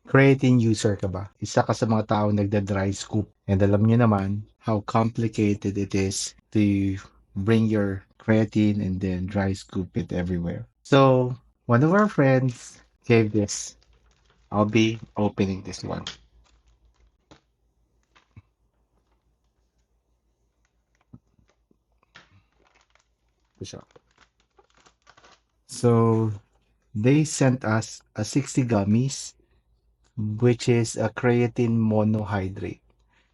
creatine user ka ba? Isa ka sa mga taong nagda-dry scoop. And alam niyo naman how complicated it is to bring your creatine and then dry scoop it everywhere. So, one of our friends gave this. I'll be opening this one. So, they sent us a 60 gummies, which is a creatine monohydrate.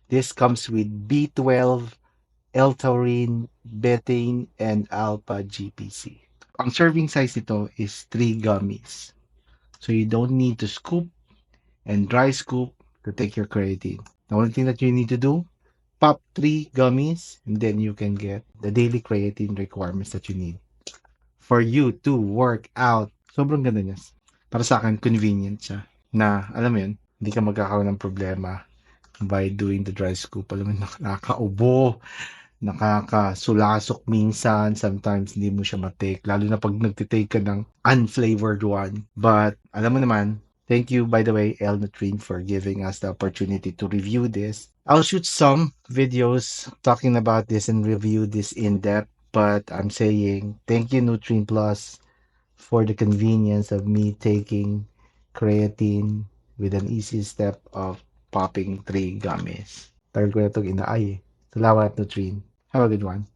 This comes with B12, L-taurine, betaine, and alpha GPC. Ang serving size nito is 3 gummies. So you don't need to scoop and dry scoop to take your creatine. The only thing that you need to do, pop 3 gummies and then you can get the daily creatine requirements that you need for you to work out. Sobrang ganda niya. Para sa akin, convenient siya. Na, alam mo yun, hindi ka magkakaroon ng problema by doing the dry scoop. Alam mo, nakakaubo, nakakasulasok minsan, sometimes hindi mo siya matake, lalo na pag nagtitake ka ng unflavored one. But, alam mo naman, thank you, by the way, El Nutrien, for giving us the opportunity to review this. I'll shoot some videos talking about this and review this in depth, but I'm saying thank you, Nutrien Plus, for the convenience of me taking creatine with an easy step of popping 3 gummies. Tagal ko na itong inaay eh. Salamat, Nutrien. Have a good one.